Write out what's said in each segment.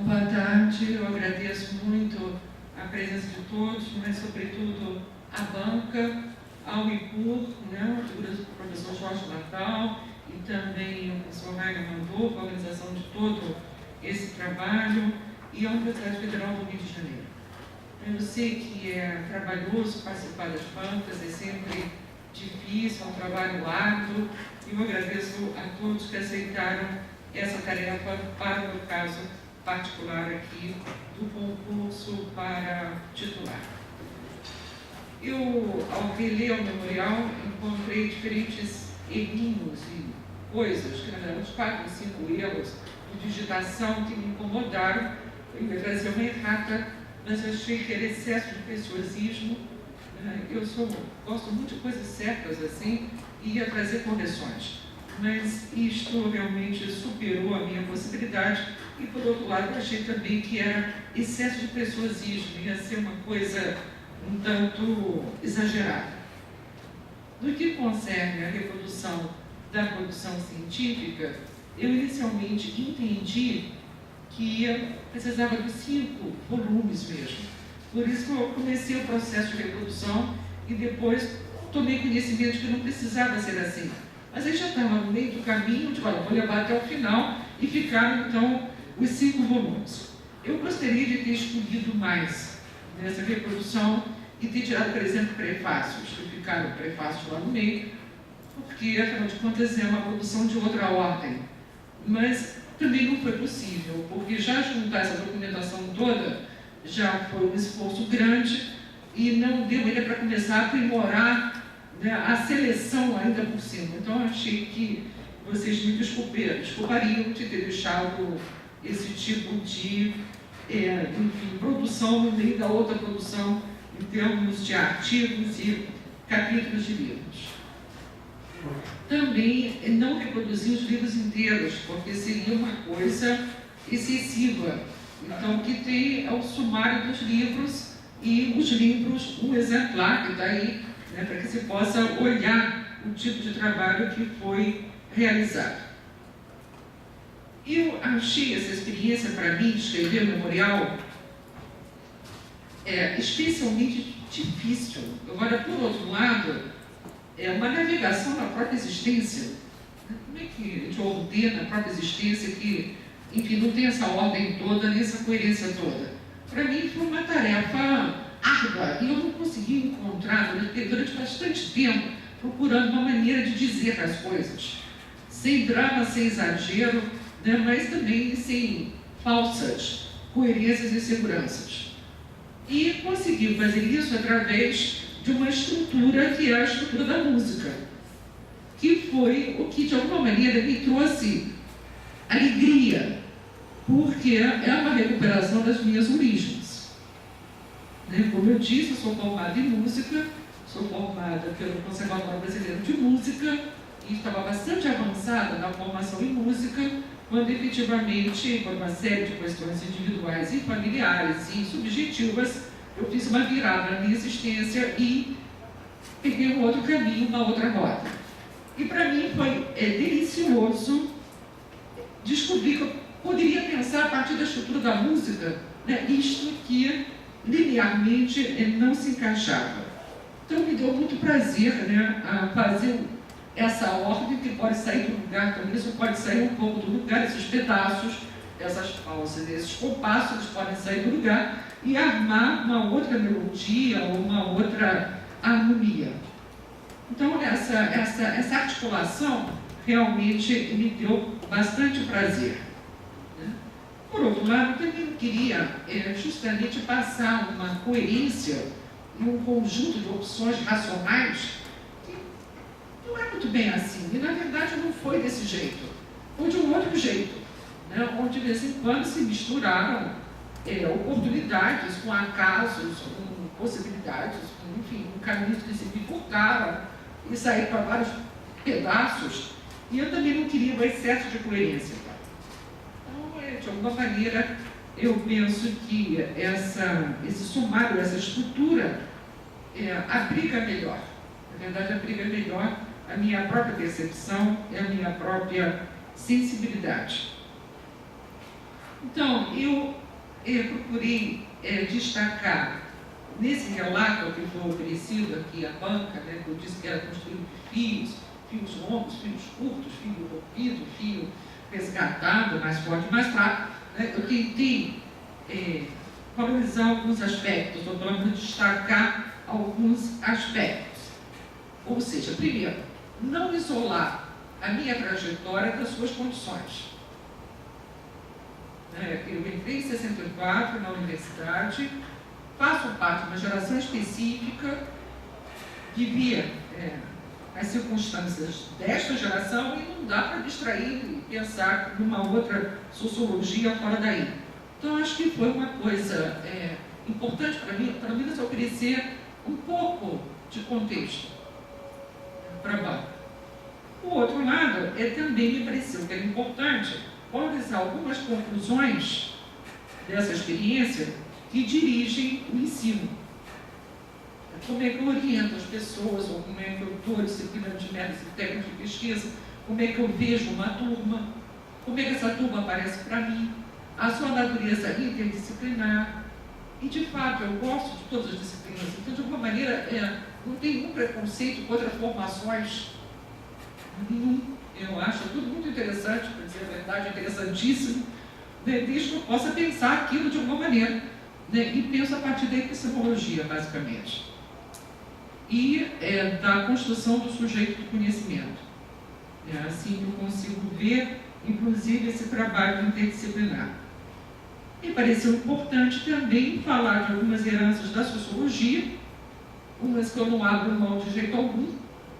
Boa tarde, eu agradeço muito a presença de todos, mas sobretudo a banca, ao IPUR, né, a figura do professor Jorge Natal e também o professor Rainer Randolph, a organização de todo esse trabalho, e a Universidade Federal do Rio de Janeiro. Eu sei que é trabalhoso participar das bancas, é sempre difícil, é um trabalho árduo, e eu agradeço a todos que aceitaram essa tarefa para o meu caso particular aqui do concurso para titular. Eu, ao reler o memorial, encontrei diferentes errinhos e coisas, que na verdade uns 4 ou 5 erros de digitação que me incomodaram. Eu ia trazer uma errata, mas eu achei que era excesso de preciosismo. Eu gosto muito de coisas certas assim e ia trazer correções. Mas isto realmente superou a minha possibilidade e, por outro lado, eu achei também que era excesso de preciosismo, ia ser uma coisa um tanto exagerada. No que concerne a reprodução da produção científica, eu inicialmente entendi que precisava de 5 volumes mesmo. Por isso que eu comecei o processo de reprodução e depois tomei conhecimento que não precisava ser assim. Mas aí já estava no meio do caminho, eu digo, olha, vou levar até o final, e ficaram então os 5 volumes. Eu gostaria de ter escolhido mais nessa reprodução e ter tirado, por exemplo, prefácios, que ficaram prefácios lá no meio, porque, afinal de contas, é uma produção de outra ordem. Mas também não foi possível, porque já juntar essa documentação toda já foi um esforço grande e não deu ainda para começar a aprimorar, né, a seleção ainda por cima. Então, eu achei que vocês me desculpariam de ter deixado esse tipo de enfim, produção no meio da outra produção, em termos de artigos e capítulos de livros. Também não reproduzir os livros inteiros, porque seria uma coisa excessiva. Então, o que tem é o sumário dos livros e os livros, um exemplar que está aí, né, para que se possa olhar o tipo de trabalho que foi realizado. Eu achei essa experiência, para mim, de escrever o memorial, especialmente difícil. Agora, por outro lado, é uma navegação na própria existência. Como é que a gente ordena a própria existência que, enfim, não tem essa ordem toda, nem essa coerência toda? Para mim foi uma tarefa árdua e eu não consegui encontrar durante bastante tempo procurando uma maneira de dizer as coisas, sem drama, sem exagero, né, mas também sem falsas coerências e seguranças. E consegui fazer isso através de uma estrutura que é a estrutura da música, que foi o que de alguma maneira me trouxe alegria, porque é uma recuperação das minhas origens. Né? Como eu disse, eu sou formada em música, sou formada pelo Conservatório Brasileiro de Música e estava bastante avançada na formação em música quando efetivamente, por uma série de questões individuais e familiares e subjetivas, eu fiz uma virada na minha existência e peguei um outro caminho, uma outra rota. E para mim foi delicioso descobrir que eu poderia pensar a partir da estrutura da música, né, isto que linearmente não se encaixava. Então me deu muito prazer, né, a fazer essa ordem que pode sair do lugar também, isso pode sair um pouco do lugar, esses pedaços, essas pausas, esses compassos, eles podem sair do lugar e armar uma outra melodia ou uma outra harmonia. Então essa articulação realmente me deu bastante prazer. Por outro lado, eu também queria justamente passar uma coerência e um conjunto de opções racionais que não é muito bem assim, e na verdade não foi desse jeito, foi de um outro jeito, né? Onde de vez em quando se misturaram oportunidades com acasos, com possibilidades, com, enfim, um caminho que se bifurcava e sair para vários pedaços, e eu também não queria um excesso de coerência. Então, de alguma maneira, eu penso que esse sumário, essa estrutura, abriga melhor, na verdade, abriga melhor a minha própria percepção e a minha própria sensibilidade. Então, eu procurei destacar, nesse relato que foi oferecido aqui à banca, né, que eu disse que era construído de fios longos, fios curtos, fio rompido, fio resgatado, mais forte, mais fraco, né, eu tentei valorizar alguns aspectos, ou pelo menos destacar alguns aspectos. Ou seja, primeiro, não isolar a minha trajetória das suas condições. Eu entrei em 64 na universidade, faço parte de uma geração específica, vivia as circunstâncias desta geração e não dá para distrair e pensar numa outra sociologia fora daí. Então, acho que foi uma coisa importante para mim, pelo menos oferecer um pouco de contexto para a banca. O outro lado, também me pareceu que era importante valorizar algumas conclusões dessa experiência que dirigem o ensino. Como é que eu oriento as pessoas, ou como é que eu dou disciplina de métodos e técnicas de pesquisa, como é que eu vejo uma turma, como é que essa turma aparece para mim, a sua natureza interdisciplinar. E, de fato, eu gosto de todas as disciplinas, então, de alguma maneira, não tem nenhum preconceito contra formações, nenhum. Eu acho tudo muito interessante, para dizer a verdade, interessantíssimo, né, desde que eu possa pensar aquilo de alguma maneira, né, e penso a partir da epistemologia, basicamente. E da construção do sujeito do conhecimento. É assim que eu consigo ver, inclusive, esse trabalho interdisciplinar. Me pareceu importante também falar de algumas heranças da sociologia, umas que eu não abro mão de jeito algum,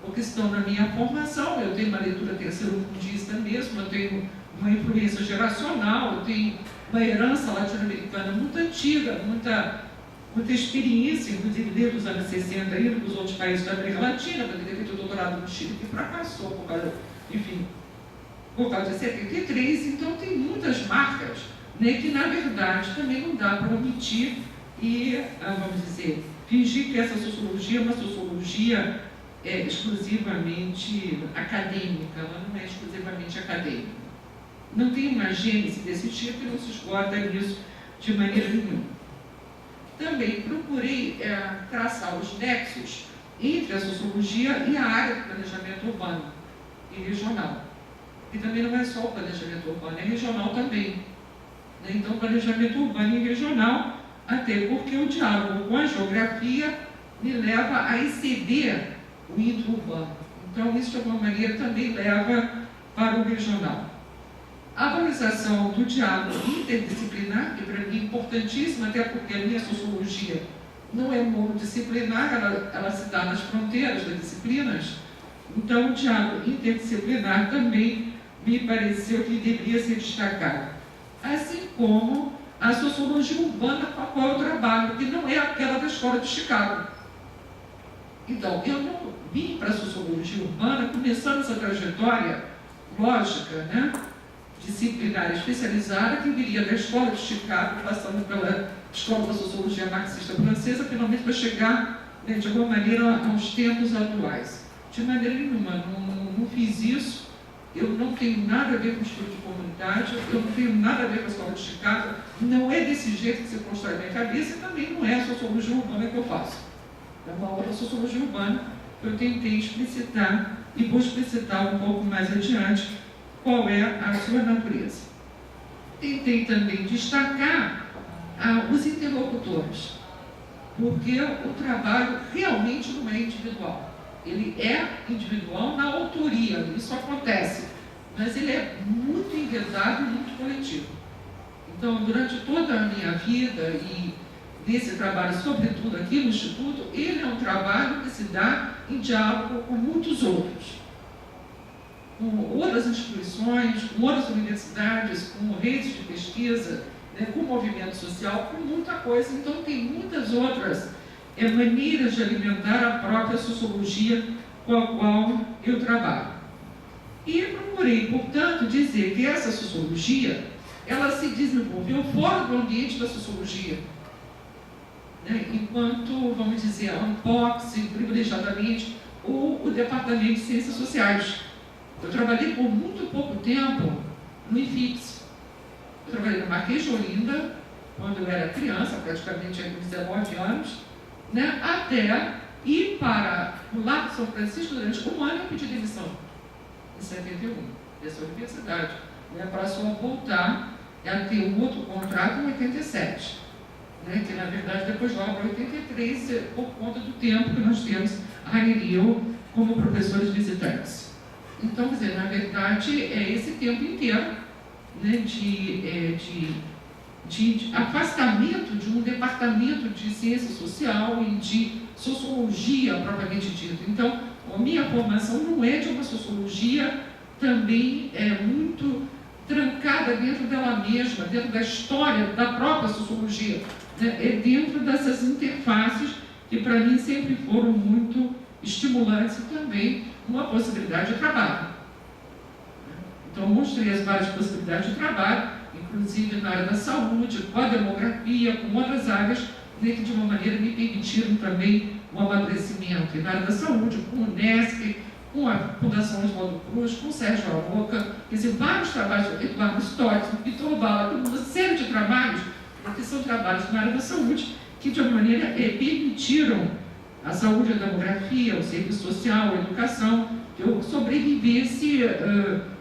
porque estão na minha formação. Eu tenho uma leitura terceiro-mundista mesmo, eu tenho uma influência geracional, eu tenho uma herança latino-americana muito antiga, muita experiência, inclusive desde os anos 60, indo para os outros países da América Latina, para ter feito o doutorado no Chile, que fracassou por causa, enfim, por causa de 73, então tem muitas marcas, né, que na verdade também não dá para omitir e, vamos dizer, fingir que essa sociologia é uma sociologia exclusivamente acadêmica, ela não é exclusivamente acadêmica. Não tem uma gênese desse tipo e não se esgota nisso de maneira nenhuma. Também procurei traçar os nexos entre a sociologia e a área do planejamento urbano e regional. E também não é só o planejamento urbano, é regional também. Então, planejamento urbano e regional, até porque o diálogo com a geografia me leva a exceder o intra-urbano. Então, isso, de alguma maneira, também leva para o regional. A valorização do diálogo interdisciplinar, que para mim é importantíssima, até porque a minha sociologia não é monodisciplinar, ela se dá nas fronteiras das disciplinas. Então, o diálogo interdisciplinar também me pareceu que deveria ser destacado. Assim como a sociologia urbana com a qual eu trabalho, que não é aquela da escola de Chicago. Então, eu não vim para a sociologia urbana começando essa trajetória lógica, né, disciplinar especializada que viria da Escola de Chicago, passando pela Escola da Sociologia Marxista Francesa, finalmente para chegar, de alguma maneira, aos tempos atuais. De maneira nenhuma, não fiz isso. Eu não tenho nada a ver com o estudo de comunidade, eu não tenho nada a ver com a Escola de Chicago, não é desse jeito que você constrói minha cabeça, e também não é a sociologia urbana que eu faço. É uma outra sociologia urbana que eu tentei explicitar e vou explicitar um pouco mais adiante qual é a sua natureza. Tentei também destacar os interlocutores, porque o trabalho realmente não é individual. Ele é individual na autoria, isso acontece, mas ele é muito enredado e muito coletivo. Então, durante toda a minha vida e nesse trabalho, sobretudo aqui no Instituto, ele é um trabalho que se dá em diálogo com muitos outros, com outras instituições, com outras universidades, com redes de pesquisa, com o movimento social, com muita coisa. Então, tem muitas outras maneiras de alimentar a própria sociologia com a qual eu trabalho. E procurei, portanto, dizer que essa sociologia, ela se desenvolveu fora do ambiente da sociologia, enquanto, vamos dizer, a ANPOX, privilegiadamente, o Departamento de Ciências Sociais. Eu trabalhei por muito pouco tempo no IFIX. Eu trabalhei no Marquês de Olinda, quando eu era criança, praticamente com 19 anos, até ir para o Largo de São Francisco durante um ano. Eu pedi demissão, em 71, dessa universidade, para só voltar a ter um outro contrato em 87, que na verdade depois lá para 83, por conta do tempo que nós temos a Rio como professores visitantes. Então, quer dizer, na verdade, é esse tempo inteiro de afastamento de um departamento de ciência social e de sociologia propriamente dita. Então, a minha formação não é de uma sociologia também muito trancada dentro dela mesma, dentro da história da própria sociologia, é dentro dessas interfaces que para mim sempre foram muito estimulantes e também uma possibilidade de trabalho. Então, mostrei as várias possibilidades de trabalho, inclusive na área da saúde, com a demografia, com outras áreas, que de uma maneira me permitiram também o amadurecimento. E na área da saúde, com o Unesp, com a Fundação Oswaldo Cruz, com o Sérgio Aroca, quer dizer, vários trabalhos, Eduardo Stotz, Vitor Bala, uma série de trabalhos, que são trabalhos na área da saúde, que de uma maneira permitiram a saúde, a demografia, o serviço social, a educação, que eu sobrevivesse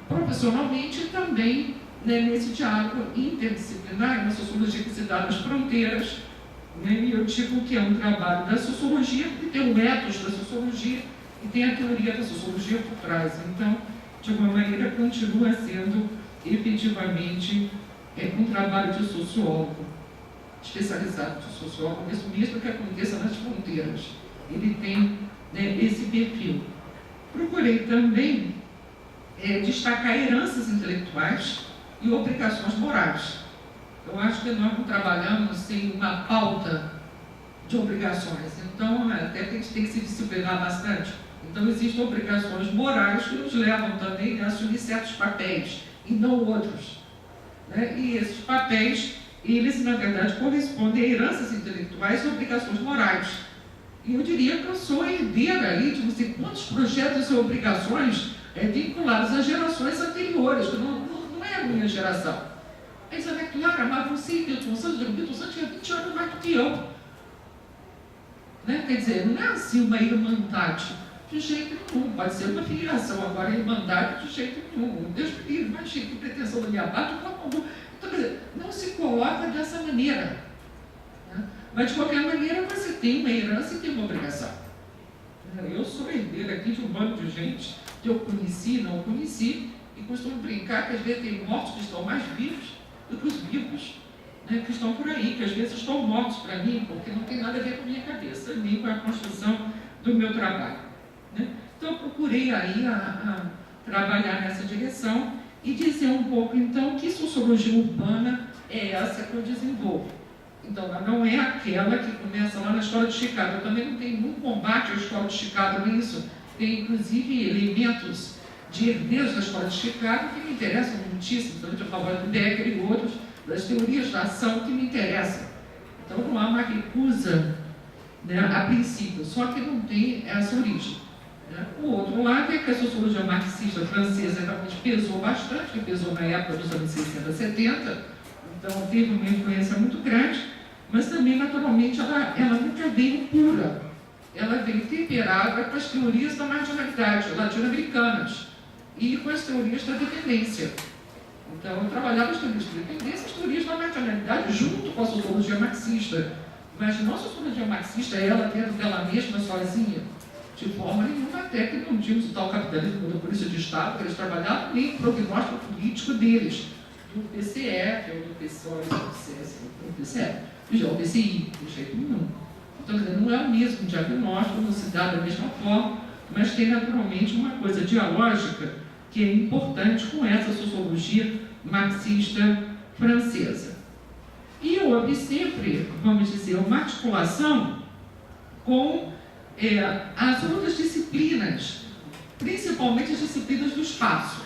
profissionalmente também nesse diálogo interdisciplinar, na sociologia que se dá nas fronteiras. E eu digo que é um trabalho da sociologia, que tem o ethos da sociologia e tem a teoria da sociologia por trás. Então, de alguma maneira, continua sendo efetivamente um trabalho de sociólogo, especializado de sociólogo, mesmo que aconteça nas fronteiras. Ele tem esse perfil. Procurei também destacar heranças intelectuais e obrigações morais. Eu acho que nós não trabalhamos sem uma pauta de obrigações, então até que a gente tem que se disciplinar bastante. Então existem obrigações morais que nos levam também a assumir certos papéis e não outros. E esses papéis, eles na verdade correspondem a heranças intelectuais e obrigações morais. E eu diria que eu sou herdeira aí de não sei quantos projetos e obrigações vinculados às gerações anteriores, que não é a minha geração. Eles falam, claro, mas você e Milton Santos tinha 20 anos mais do que eu. Quer dizer, não é assim uma irmandade de jeito nenhum. Pode ser uma filiação, agora irmandade de jeito nenhum. Deus me livre, mas que pretensão da minha parte. Então, quer dizer, não se coloca dessa maneira. Mas, de qualquer maneira, você tem uma herança e tem uma obrigação. Eu sou herdeira aqui de um bando de gente que eu conheci, não conheci, e costumo brincar que às vezes tem mortos que estão mais vivos do que os vivos, que estão por aí, que às vezes estão mortos para mim, porque não tem nada a ver com a minha cabeça, nem com a construção do meu trabalho. Então, eu procurei aí a trabalhar nessa direção e dizer um pouco, então, que sociologia urbana é essa que eu desenvolvo. Então, ela não é aquela que começa lá na Escola de Chicago. Eu também não tenho nenhum combate à Escola de Chicago nisso. Tem, inclusive, elementos de herdeiros da escola de Chicago que me interessam muitíssimo, principalmente a favor do Becker e outros, das teorias da ação que me interessam. Então não há uma recusa, né, a princípio, só que não tem essa origem. Né? O outro lado é que a sociologia marxista francesa realmente pesou bastante, que pesou na época dos anos 60, 70, então teve uma influência muito grande, mas também, naturalmente, ela nunca veio pura. Ela veio temperada com as teorias da marginalidade latino-americanas e com as teorias da dependência. Então, eu trabalhava as teorias da dependência e as teorias da marginalidade junto com a sociologia marxista. Mas não a sociologia marxista, ela dentro dela mesma, sozinha, de forma nenhuma, até que não tínhamos o tal capitalismo da polícia de Estado, que eles trabalhavam, nem o prognóstico político deles, do PCF, ou do PSOE, do PCF, e já o PCI, de jeito nenhum. Então, não é o mesmo diagnóstico, não se dá da mesma forma, mas tem naturalmente uma coisa dialógica que é importante com essa sociologia marxista francesa. E houve sempre, vamos dizer, uma articulação com as outras disciplinas, principalmente as disciplinas do espaço,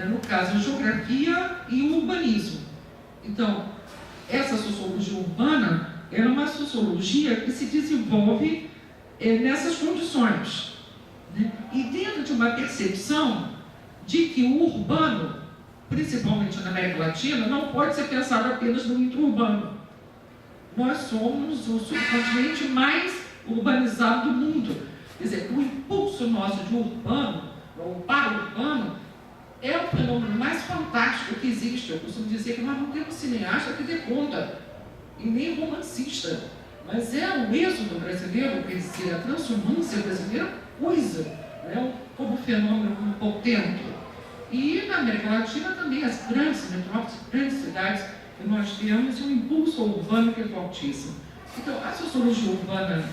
no caso a geografia e o urbanismo. Então, essa sociologia urbana é uma sociologia que se desenvolve nessas condições, né? E dentro de uma percepção de que o urbano, principalmente na América Latina, não pode ser pensado apenas no intra-urbano. Nós somos o subcontinente mais urbanizado do mundo. Quer dizer, o impulso nosso de urbano, ou para-urbano, é o fenômeno mais fantástico que existe. Eu costumo dizer que nós não temos cineasta que dê conta, e nem romancista, mas é o êxodo brasileiro, quer dizer, a transformância brasileira, coisa, né, como fenômeno como portento. E na América Latina também, as grandes metrópoles, grandes cidades que nós temos, um impulso urbano que é fortíssimo. Então, a sociologia urbana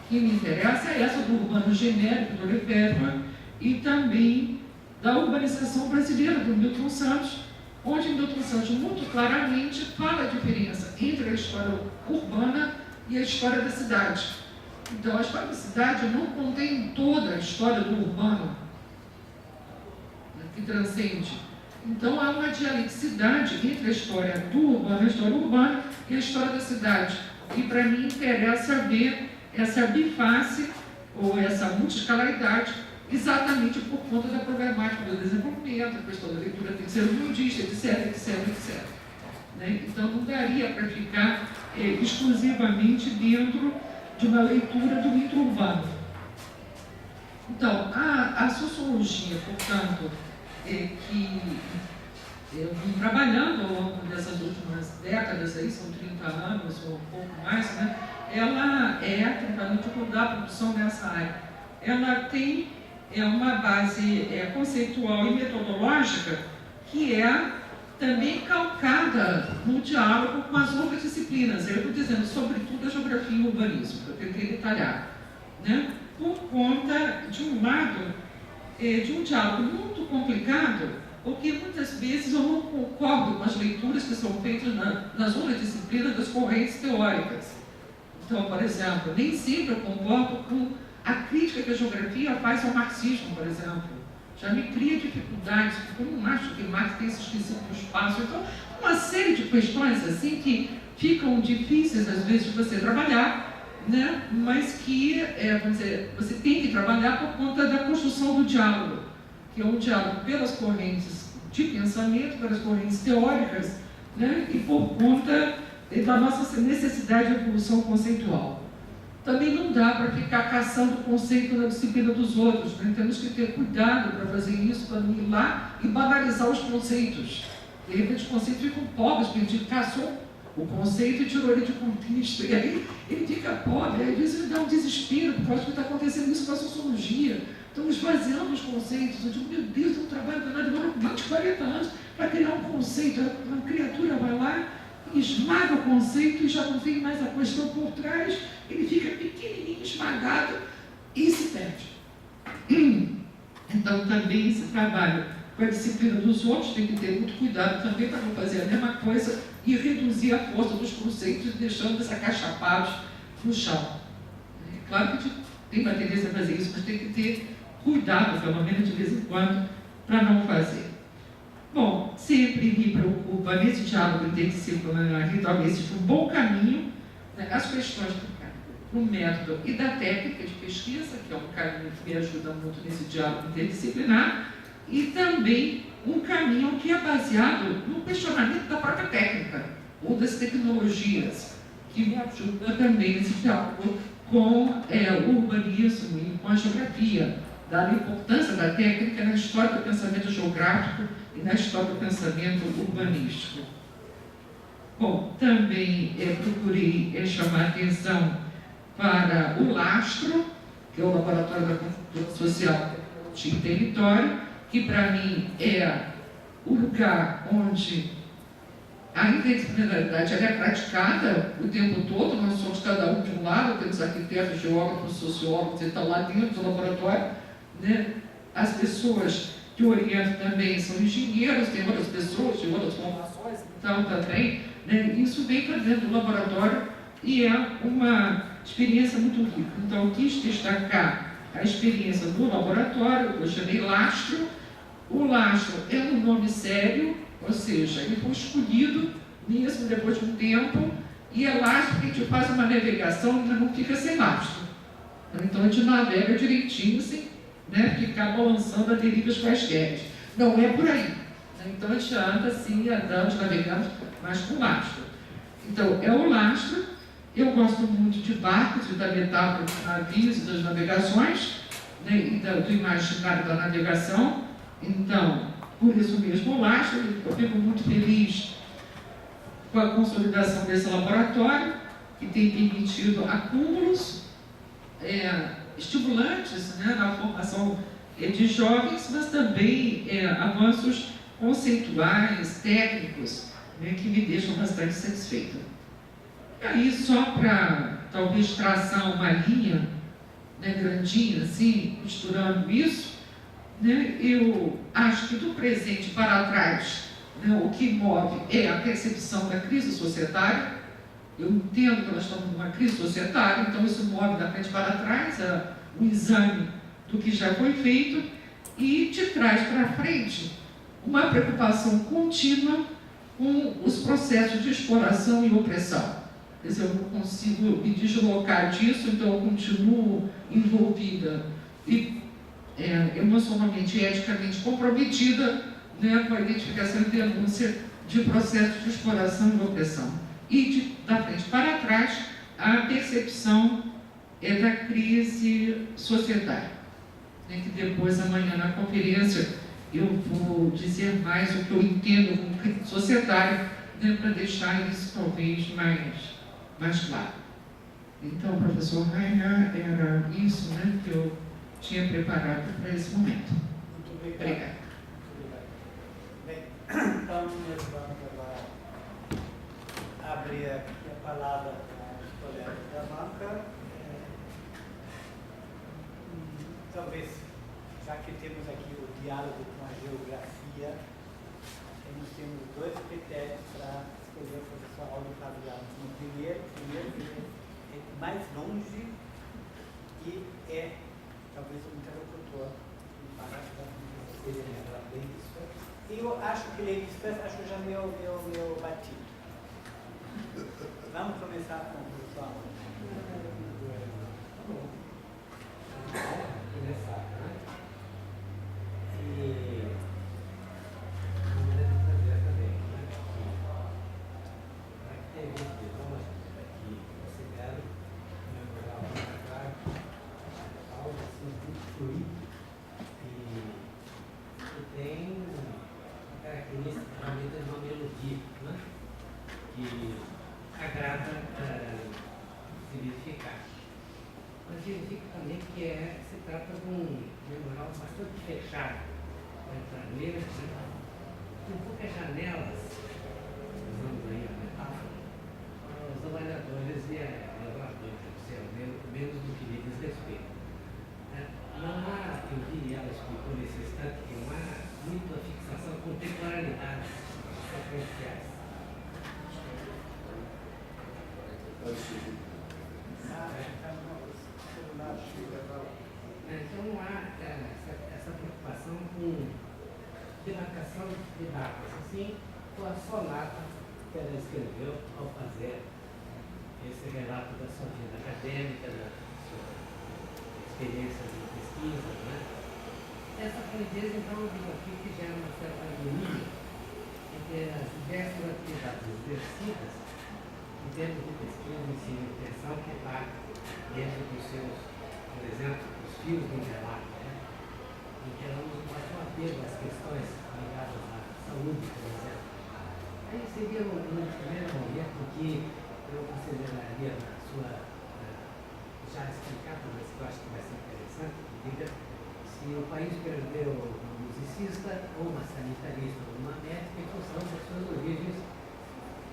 que me interessa é essa do urbano genérico do Lefebvre e também da urbanização brasileira do Milton Santos, onde Milton Santos muito claramente fala a diferença entre a história urbana e a história da cidade. Então, a história da cidade não contém toda a história do urbano, que transcende. Então, há uma dialeticidade entre a história do urbano, a história urbana e a história da cidade. E, para mim, interessa ver essa biface, ou essa multiscalaridade, exatamente por conta da problemática do desenvolvimento, a questão da leitura tem que ser humildista, etc, etc, etc. Né? Então, não daria para ficar exclusivamente dentro de uma leitura do intra-urbano. Então, a sociologia, portanto, que eu vim trabalhando ao longo dessas últimas décadas, aí, são 30 anos ou um pouco mais, né? Ela tentando divulgar a produção nessa área. Ela tem uma base conceitual e metodológica que é também calcada no diálogo com as outras disciplinas. Eu estou dizendo, sobretudo, a geografia e o urbanismo, que eu tentei detalhar, né? Por conta, de um lado, de um diálogo muito complicado, porque muitas vezes eu não concordo com as leituras que são feitas nas outras disciplinas das correntes teóricas. Então, por exemplo, nem sempre eu concordo com a crítica que a geografia faz ao marxismo, por exemplo. Já me cria dificuldades, porque eu não acho que Marx tenha se esquecido do espaço. Então, uma série de questões assim que ficam difíceis, às vezes, de você trabalhar, né? Mas que, vamos dizer, você tem que trabalhar por conta da construção do diálogo, que é um diálogo pelas correntes de pensamento, pelas correntes teóricas, né? E por conta da nossa necessidade de evolução conceitual. Também não dá para ficar caçando o conceito na disciplina dos outros, né? Temos que ter cuidado para fazer isso, para não ir lá e banalizar os conceitos. De repente, os conceitos ficam pobres, porque a gente caçou o conceito e tirou ele de contexto, e aí ele fica pobre, aí às vezes ele dá um desespero, porque eu acho que está acontecendo isso com a sociologia. Estamos esvaziando os conceitos. Eu digo, meu Deus, é um trabalho danado, demorou 20, 40 anos para criar um conceito. A criatura vai lá, esmaga o conceito e já não tem mais a questão por trás, ele fica pequenininho, esmagado e se perde. Então, também esse trabalho com a disciplina dos outros tem que ter muito cuidado também para não fazer a mesma coisa e reduzir a força dos conceitos, deixando-os acachapados no chão. É claro que a gente tem uma tendência a fazer isso, mas tem que ter cuidado, pelo menos de vez em quando, para não fazer. Bom, sempre me preocupa nesse diálogo interdisciplinar, talvez seja um bom caminho, né, as questões do método e da técnica de pesquisa, que é um caminho que me ajuda muito nesse diálogo interdisciplinar, e também um caminho que é baseado no questionamento da própria técnica, ou das tecnologias, que me ajuda também nesse diálogo com o urbanismo e com a geografia, dada a importância da técnica na história do pensamento geográfico e na história do pensamento urbanístico. Bom, também procurei chamar a atenção para o LASTRO, que é o Laboratório da Construção Social de Território, que para mim é o lugar onde a interdisciplinaridade é praticada o tempo todo. Nós somos cada um de um lado, temos arquitetos, geógrafos, sociólogos, que estão lá dentro do laboratório, né? As pessoas que orientam também são engenheiros, tem outras pessoas de outras formações, então também, né? Isso vem para dentro do laboratório e é uma experiência muito rica. Então, eu quis destacar a experiência do laboratório, eu chamei LASTRO. O LASTRO é um nome sério, ou seja, ele foi escolhido mesmo depois de um tempo, e é lastro porque a gente faz uma navegação e não fica sem lastro. Então a gente navega direitinho, sem, né, ficar balançando a derivas quaisquer. Não é por aí. Então a gente anda assim, andamos, navegamos, mas com lastro. Então é o lastro. Eu gosto muito de barcos e da metáfora dos navios e das navegações, né, e do imaginário da navegação. Então, por isso mesmo, o lastro, eu fico muito feliz com a consolidação desse laboratório, que tem permitido acúmulos estimulantes, né, na formação de jovens, mas também avanços conceituais, técnicos, né, que me deixam bastante satisfeita. E aí, só para talvez traçar uma linha, né, grandinha, assim, misturando isso, né, eu acho que do presente para trás, né, o que move é a percepção da crise societária. Eu entendo que nós estamos numa crise societária, então isso move da frente para trás o exame do que já foi feito, e de trás para frente uma preocupação contínua com os processos de exploração e opressão. Quer dizer, eu não consigo me deslocar disso, então eu continuo envolvida e emocionalmente e eticamente comprometida, né, com a identificação e denúncia de processos de exploração e opressão. E da frente para trás, a percepção da crise societária, né, que depois, amanhã, na conferência, eu vou dizer mais o que eu entendo como crise societária, né, para deixar isso talvez mais claro. Então, professor Rainer, era isso, né, que eu tinha preparado para esse momento. Muito obrigado. Obrigada. Bem, então, nós vamos agora abrir aqui a palavra para os colegas da banca. Talvez, já que temos aqui o diálogo com a geografia, nós temos dois critérios para escolher o professor Aldo Fabiano. O primeiro é mais longe e é talvez um interlocutor que parece que ela bem isso. E eu acho que Lady Stress, acho que já meu batido. Vamos começar com o professor Aldo. Começar, né? E uma maneira de fazer também, né? Para que tenha visto que considero memorar o trabalho, algo assim muito fluido e tem uma característica realmente de uma melodia, né? Que agrada se verificar. Mas significa também que se trata de um memorial bastante fechado, entre negras, com poucas janelas, usando aí a metáfora, os avaliadores e elaboradores do céu, menos do que lhe diz respeito. Não há, eu vi ela explicou nesse instante, que não há muita fixação com temporalidades referenciais. Então não há demarcação de datas. Assim, foi a sonata que ela escreveu ao fazer esse relato da sua vida acadêmica, da sua experiência de pesquisa, né? Essa fluidez, então, eu digo aqui que gera uma certa harmonia entre as diversas atividades exercidas em termos de pesquisa, ensino e extensão que está dentro dos seus, por exemplo, os fios do relato, né? Em que ela usa um apelo às questões ligadas à saúde, por exemplo. Aí seria um primeiro momento que eu consideraria na sua, já explicado, mas que eu acho que vai ser interessante, que diga se o país perdeu uma musicista, ou uma sanitarista, ou uma médica, em função das suas origens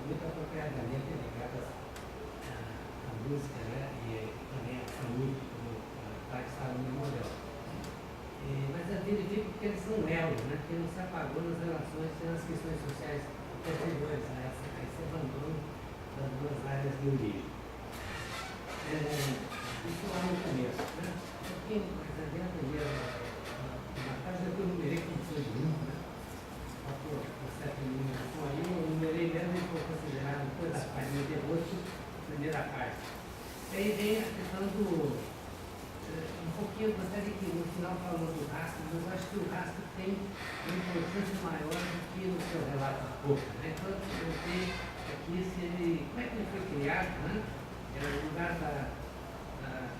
muito apropriadamente ligadas à música, né? E também à saúde, como a saúde moderna. Mas eu verifico que eles são elos, né? Que não se apagou nas relações nas questões sociais posteriores a esse abandono das duas áreas de origem. Isso lá no começo, né? Um pouquinho mais adiante, na casa eu numerei como foi de um, né? Por certa eliminação aí, eu numerei mesmo e vou considerar depois da página de outro, primeira parte. Aí vem a questão do. Um pouquinho, eu gostaria que no final falando do rastro, mas eu acho que o rastro tem uma importância maior do que no seu relato pouco, né? Então, eu notei aqui se ele. Como é que ele foi criado, né? No lugar da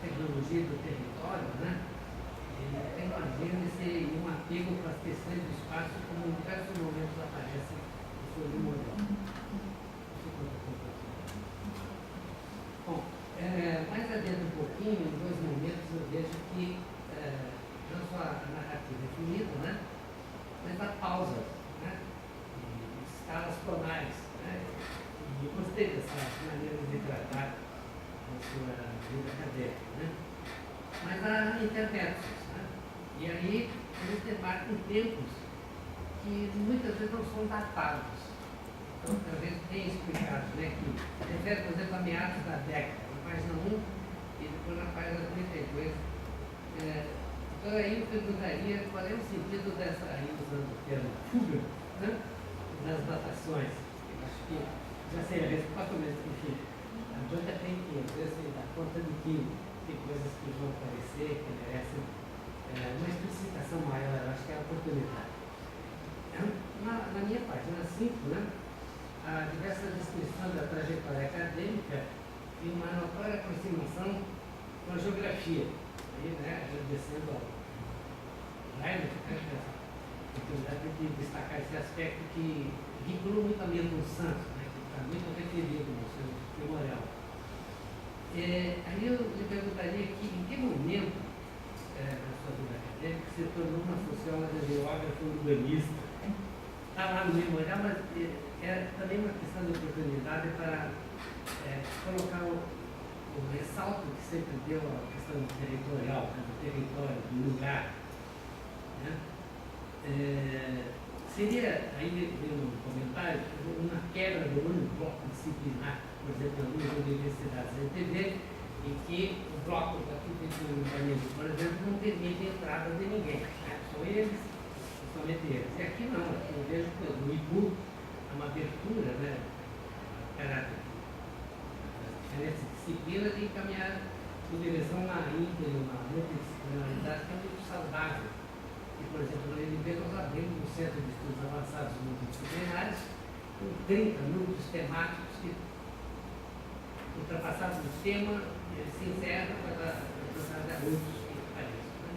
tecnologia do território, né? Ele tem uma gênese e um apego para as questões do espaço, como em diversos momentos aparece no seu modelo. Bom, mais adiante um pouquinho, em dois momentos, eu vejo que não só a narrativa é finita, né? Mas há pausas, né? E escalas tonais, né? E eu gostei dessa maneira de tratar a sua vida acadêmica, né? Mas há intermédios, né? E aí eles debatem tempos que muitas vezes não são datados. Então, a gente tem explicado, né, que refere, por exemplo, a meados da década, na página 1 e depois na página 32. Então aí eu perguntaria qual é o sentido dessa, aí usando o termo fuga, né, das datações. Eu acho que já sei a resposta, mas enfim. A banca tem que, às vezes, dar conta de que tem coisas que vão aparecer, que merecem uma explicitação maior, eu acho que é a oportunidade. Na minha página 5, né, a diversa descrição da trajetória acadêmica e uma notória aproximação com a geografia. Aí, né, descendo ao Leibniz, a oportunidade de destacar esse aspecto que vinculou muito a Milton Santos, né, que está muito referido no seu memorial. Aí eu lhe perguntaria aqui, em que momento na sua vida acadêmica se tornou uma socióloga, geógrafa, urbanista? Está lá no memorial, mas é também uma questão de oportunidade para colocar o ressalto que sempre deu à questão territorial, do território, do lugar. Né? Seria, aí no comentário, uma quebra do único bloco disciplinar, por exemplo, em algumas universidades da TV, em que o bloco da arquitetura e urbanismo, por exemplo, não permite a entrada de ninguém, né? Só eles, somente eles. E aqui não, aqui eu vejo que no IPU há uma abertura, né, caráter diferentes disciplinas de encaminhar em direção a uma multidisciplinaridade que é muito saudável. E, por exemplo, na UNB nós abrimos um centro de estudos avançados multidisciplinares com 30 núcleos temáticos que, ultrapassados o tema, ele se encerra para tratar de outros que apareçam. Né?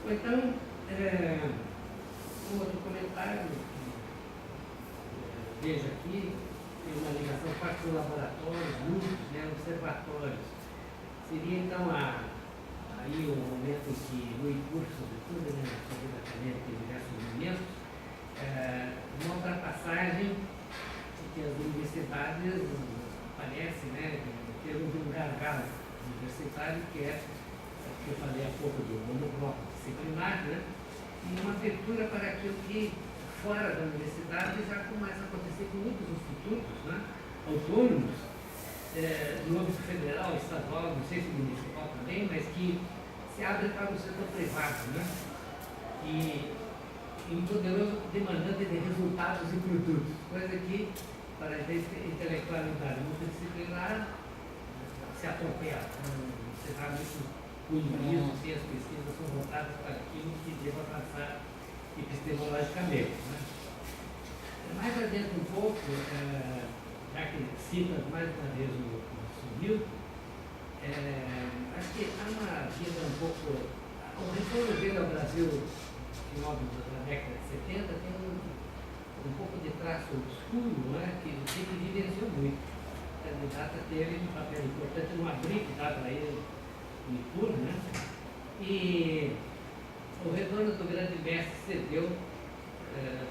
Ou então, um outro comentário que vejo aqui, tem uma ligação forte com laboratórios, núcleos, né, observatórios. Seria então aí o momento em que no curso, sobretudo, né, na sua vida acadêmica, em diversos momentos, uma ultrapassagem que as universidades aparecem, né, em termos de um gargalo universitário, que é o que eu falei há pouco do monobloco disciplinar, né, e uma abertura para aquilo que fora da universidade já começa a acontecer com muitos institutos, né, autônomos, no âmbito federal, estadual, não sei se municipal também, mas que se abrem para o setor privado, né? E e um poderoso demandante de resultados e produtos, coisa que, para a intelectualidade multidisciplinar, se atropela. Você sabe isso, o empirismo e as pesquisas são voltadas para aquilo que deva avançar epistemologicamente. Né? Mais adiante um pouco, já que cita mais uma vez o Milton, acho que há uma vida um pouco. O retorno dele ao Brasil, final da década de 70, tem um pouco de traço obscuro, né, que o Chico vivenciou muito. A candidata teve um papel importante numa briga dada a ele em Ipur, né? E o retorno do grande mestre se deu,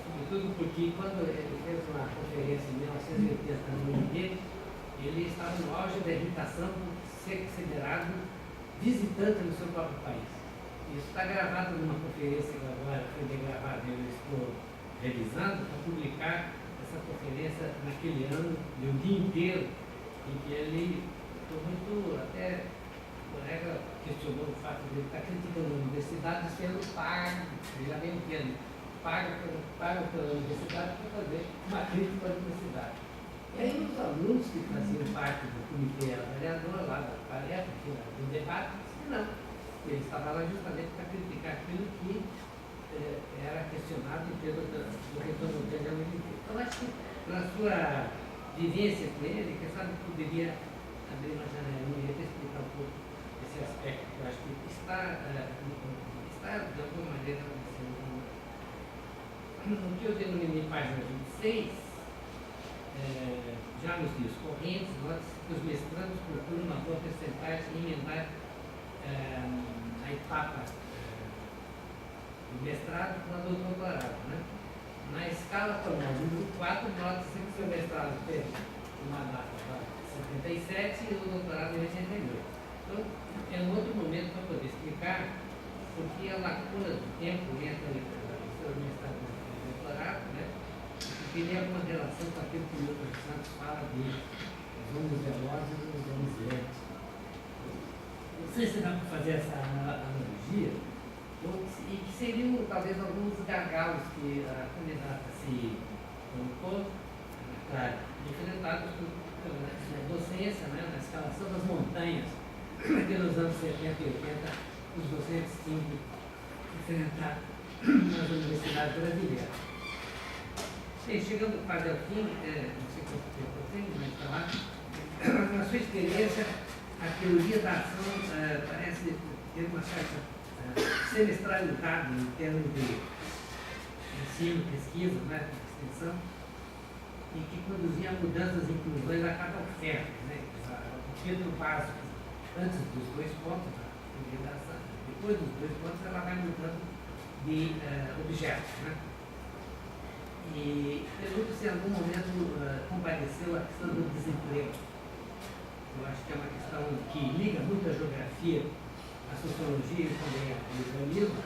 sobretudo porque quando ele fez uma conferência em 1980 no INE, ele estava no auge da irritação por ser considerado visitante no seu próprio país. Isso está gravado numa conferência que agora foi gravada, eu estou revisando para publicar essa conferência naquele ano, o dia inteiro, em que ele ficou muito, até o colega questionou o fato de ele estar criticando a universidade sendo pago, já vem o termo, pago pela universidade para fazer uma crítica à universidade. E aí os alunos que faziam parte do comitê avaliador lá da tarefa, do debate, disseram não. Ele estava lá justamente para criticar aquilo que era questionado em termos do retorno dele ao MDB. Então, acho que na sua vivência com ele, quem sabe poderia abrir uma janelinha e explicar um pouco esse aspecto, que eu acho que está de alguma maneira, no que eu denominei página 26, já nos dias correntes, nós, os mestrandos procuram uma boa percentagem e emendar a etapa do mestrado com a do doutorado. Né? Na escala formal número 4, nota-se que o seu mestrado teve uma data para 77 e o doutorado em 88. Então, é um outro momento para poder explicar porque a lacuna do tempo entre o seu mestrado e o doutorado, né? Porque ele é uma relação com aquilo que o Milton Santos fala de os homens velozes e os homens lentos. Não sei se dá para fazer essa analogia, e que seriam talvez alguns gargalos que a candidata se colocou para enfrentados na docência, né, na escalação das montanhas, que nos anos 70 e 80 os docentes tinham que enfrentar nas universidades brasileiras. Bem, chegando quase ao fim, não sei quanto tempo eu tenho, mas está lá, na sua experiência, a teoria da ação parece ter uma certa semestralidade em termos de ensino, pesquisa, né, extensão, e que conduzia a mudanças e inclusões a cada oferta. Né, o título básico, antes dos dois pontos da teoria da ação, depois dos dois pontos ela vai mudando de objetos. Né. E pergunto se em algum momento compareceu a questão do desemprego. Eu acho que é uma questão que liga muito a geografia, a sociologia e também ao urbanismo,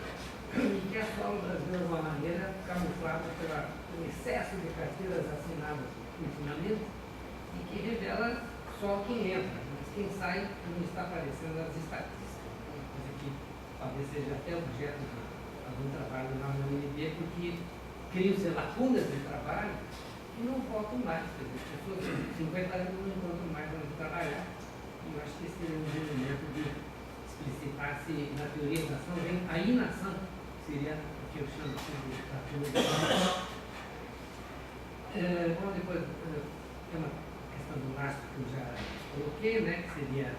e que assola o Brasil de uma maneira camuflada pelo excesso de carteiras assinadas ultimamente e que revela só quem entra, mas quem sai não está aparecendo nas estatísticas. Uma coisa que talvez seja até objeto de algum trabalho lá no UNB, porque criam-se lacunas de trabalho e não voltam mais. Quer dizer, as pessoas de 50 anos não encontram mais onde trabalhar. E eu acho que esse seria um momento de explicitar se na teoria da ação vem a inação, que seria o que eu chamo de teoria da ação. Bom, depois tem uma questão do lastro que eu já coloquei, né, que seria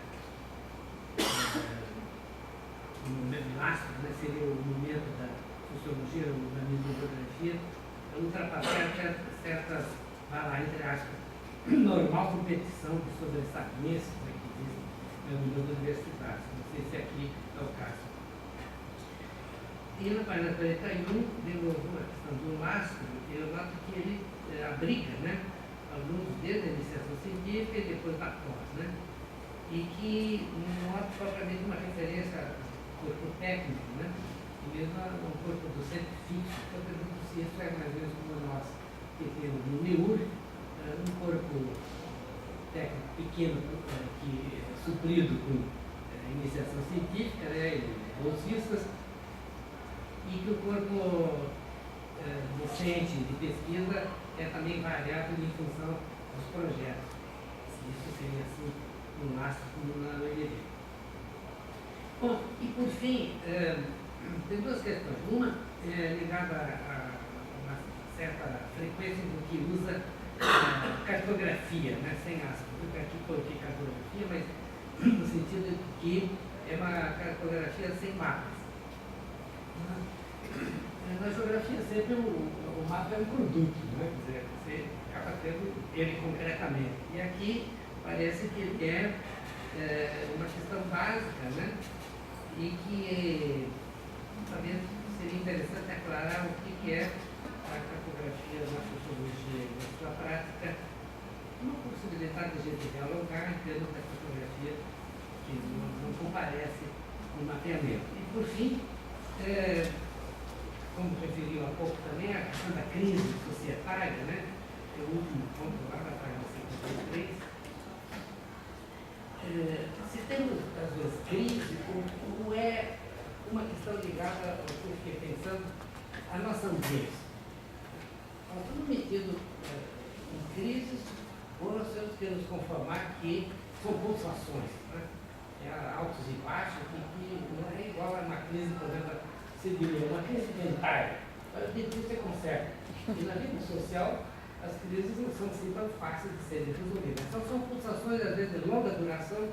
o momento do lastro, né, seria o momento da sociologia, o urbanismo e geografia, ultrapassar certas, vai lá, entre aspas, normal competição de sobressapiência, né, que existe no mundo das universidades. Não sei se aqui é o caso. E na página 41, de novo, a questão do lastro, eu noto que ele abriga, né, alunos desde a iniciação científica e depois da pós, né, e que não noto propriamente uma referência ao corpo técnico, né, e mesmo um corpo docente fixo. Então, por exemplo, se isso é mais ou menos como nós que temos no NEUR, um corpo técnico pequeno, que é suprido com iniciação científica, né, bolsistas, e que o corpo docente de pesquisa é também variável em função dos projetos. Isso seria assim, no máximo, como na UNB. Bom, e por fim, tem duas questões. Uma é ligada a uma certa frequência do que usa cartografia, né, sem aspas. Eu aqui coloquei cartografia, mas no sentido de que é uma cartografia sem mapas. Na geografia sempre o mapa é um produto, né? Quer dizer, você acaba tendo ele concretamente. E aqui parece que ele é uma questão básica, né? E que talvez seria interessante aclarar o que é a cartografia na sociologia e na sua prática, uma possibilidade de a gente dialogar em termos da cartografia que não comparece com o mapeamento. E por fim, como referiu há pouco também, a questão da crise societária, né? É o último ponto lá na página 53. Se temos, às vezes, crise, como é uma questão ligada ao que eu fiquei pensando, à nossa audiência. Nós estamos metidos em crises, ou nós temos que nos conformar que são pulsações, né? Altos e baixos, que não é igual a uma crise, por exemplo, é uma crise dentária. O dentista é conserta. E na vida social, as crises não são assim tão fáceis de serem resolvidas. Então, são pulsações, às vezes, de longa duração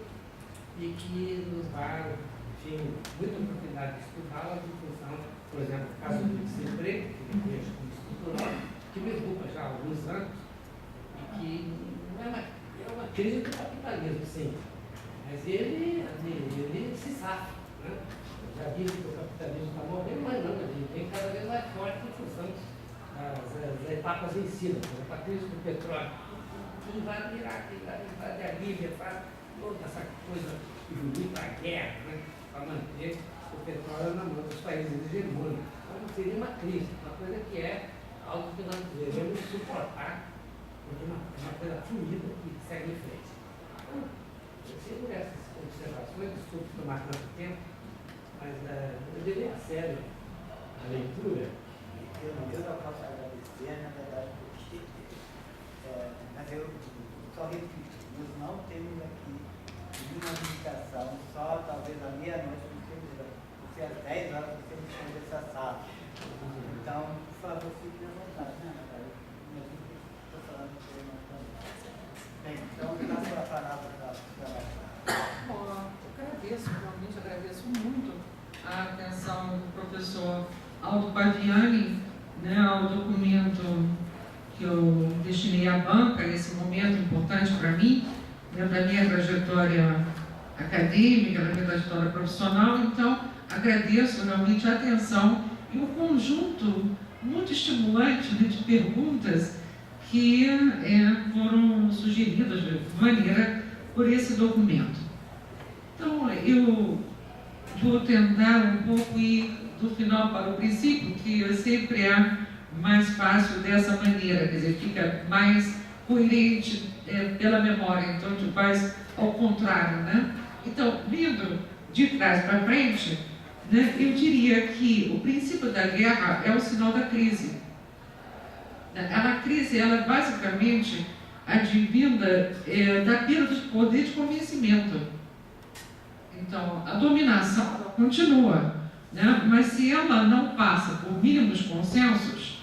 e que nos dá, enfim, muita oportunidade de estudá-las em função, por exemplo, do caso do desemprego, que eu vejo como estrutural, que me ocupa já há alguns anos, e que não é uma crise do capitalismo, sim, mas ele se safa, né? Já disse que o capitalismo está morrendo, mas não, ele vem cada vez mais forte em função das etapas em si, por exemplo, a crise do petróleo, que invade o Iraque, invade a Líbia, faz toda essa coisa que evolui para a guerra, né? Para manter o petróleo na mão dos países hegemônicos. Então seria uma crise, uma coisa que é algo que nós devemos suportar, porque é uma coisa fluida que segue em frente. Então, segundo essas observações, desculpe tomar tanto tempo, mas eu levei a sério a leitura. Eu não posso agradecer, na verdade, porque mas eu só repito, nós não temos aqui nenhuma indicação, só talvez à meia-noite, porque às 10 horas nós temos que sair dessa sala. Então, por favor, fique à vontade, né, Natália? Estou falando com ele, mas também. Bem, então, passo a palavra para a Bom, eu agradeço, realmente agradeço muito a atenção do professor Aldo Paviani, né, ao documento que eu destinei à banca, esse momento importante para mim, dentro da minha trajetória acadêmica, da minha trajetória profissional. Então, agradeço realmente a atenção e um conjunto muito estimulante de perguntas que foram sugeridas de maneira por esse documento. Então, eu vou tentar um pouco ir do final para o princípio, que sempre é mais fácil dessa maneira, quer dizer, fica mais coerente pela memória, então a gente faz ao contrário, né? Então, vindo de trás para frente, né, eu diria que o princípio da guerra é o sinal da crise. A crise, ela basicamente advinda da perda de poder de convencimento. Então, a dominação continua, né? Mas se ela não passa por mínimos consensos,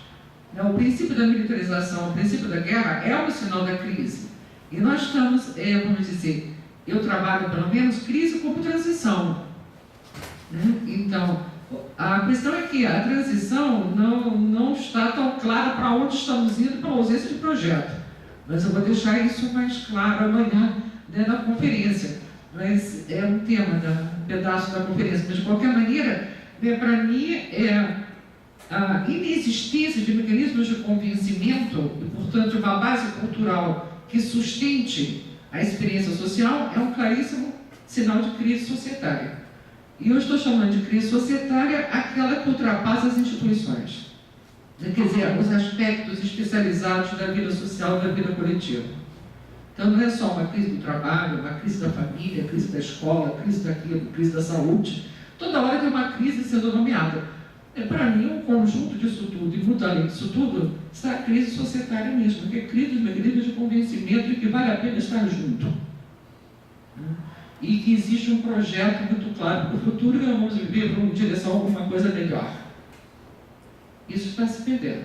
né, o princípio da militarização, o princípio da guerra é o sinal da crise. E nós estamos, vamos dizer, eu trabalho pelo menos crise como transição, né? Então, a questão é que a transição não está tão clara para onde estamos indo pela ausência de projeto. Mas eu vou deixar isso mais claro amanhã, né, na conferência. Mas é um tema, um pedaço da conferência. Mas, de qualquer maneira, para mim, a inexistência de mecanismos de convencimento, e, portanto, uma base cultural que sustente a experiência social, é um claríssimo sinal de crise societária. E eu estou chamando de crise societária aquela que ultrapassa as instituições. Quer dizer, os aspectos especializados da vida social, da vida coletiva. Então, não é só uma crise do trabalho, uma crise da família, crise da escola, crise daquilo, crise da saúde. Toda hora tem uma crise sendo nomeada. Para mim, um conjunto disso tudo, e muito além disso tudo, está a crise societária mesmo, que é crise de convencimento de que vale a pena estar junto. E que existe um projeto muito claro para o futuro, que nós vamos viver em direção a alguma coisa melhor. Isso está se perdendo.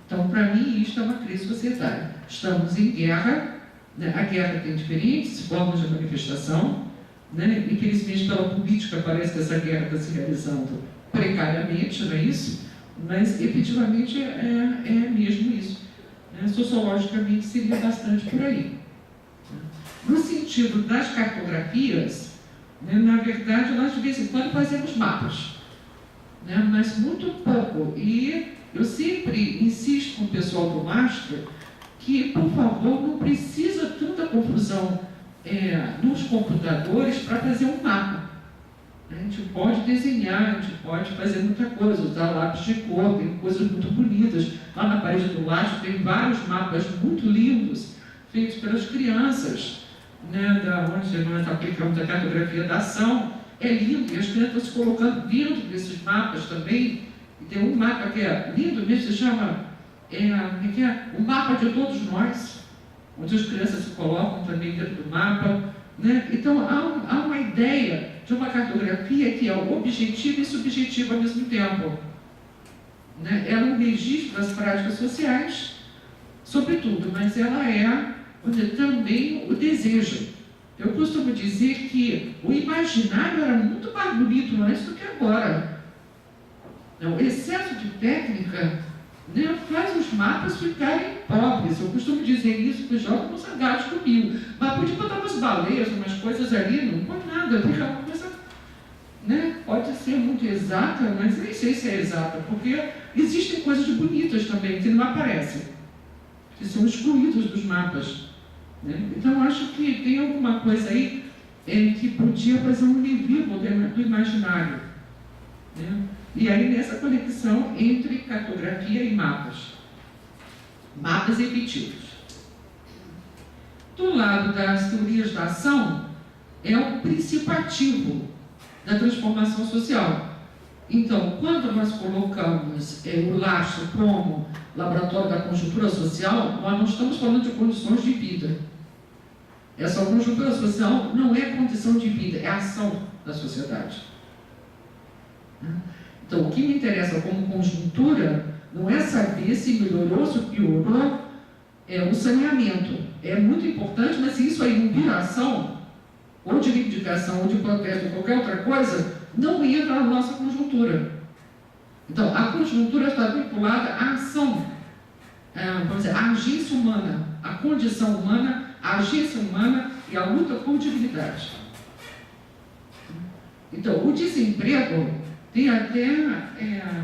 Então, para mim, isto é uma crise societária. Estamos em guerra, né? A guerra tem diferentes formas de manifestação, né? Infelizmente, pela política, parece que essa guerra está se realizando precariamente, não é isso? Mas, efetivamente, é mesmo isso. Né? Sociologicamente, seria bastante por aí. No sentido das cartografias, né, na verdade, nós de vez em quando fazemos mapas, né, mas muito pouco. E eu sempre insisto com o pessoal do Master que, por favor, não precisa tanta confusão nos computadores para fazer um mapa. A gente pode desenhar, a gente pode fazer muita coisa, usar lápis de cor, tem coisas muito bonitas. Lá na parede do Master tem vários mapas muito lindos, feitos pelas crianças, né, da onde nós aplicamos a cartografia da ação. É lindo, e as crianças se colocando dentro desses mapas também. E tem um mapa que é lindo mesmo, se chama o mapa de todos nós, onde as crianças se colocam também dentro do mapa, né? Então há uma ideia de uma cartografia que é objetiva e subjetiva ao mesmo tempo, né? Ela é um registro das práticas sociais, sobretudo, mas ela é também o desejo. Eu costumo dizer que o imaginário era muito mais bonito antes do que agora. O excesso de técnica, né, faz os mapas ficarem pobres. Eu costumo dizer isso, que joga com sangados comigo. Mas podia botar umas baleias, umas coisas ali, não põe nada, fica uma coisa, né, pode ser muito exata, mas nem sei se é exata, porque existem coisas bonitas também que não aparecem, que são excluídos dos mapas. Né? Então, acho que tem alguma coisa aí que podia fazer um revival do imaginário. Né? E aí, nessa conexão entre cartografia e mapas. Mapas efetivos. Do lado das teorias da ação, é o princípio ativo da transformação social. Então, quando nós colocamos o lastro como laboratório da conjuntura social, nós não estamos falando de condições de vida. Essa conjuntura social não é condição de vida, é a ação da sociedade. Então, o que me interessa como conjuntura não é saber se melhorou ou se piorou o saneamento. É muito importante, mas se isso aí não vira ação, ou de reivindicação, ou de protesto, ou qualquer outra coisa, não entra na nossa conjuntura. Então, a conjuntura está vinculada à ação, vamos dizer, à agência humana, à condição humana, à agência humana e à luta por dignidade. Então, o desemprego tem até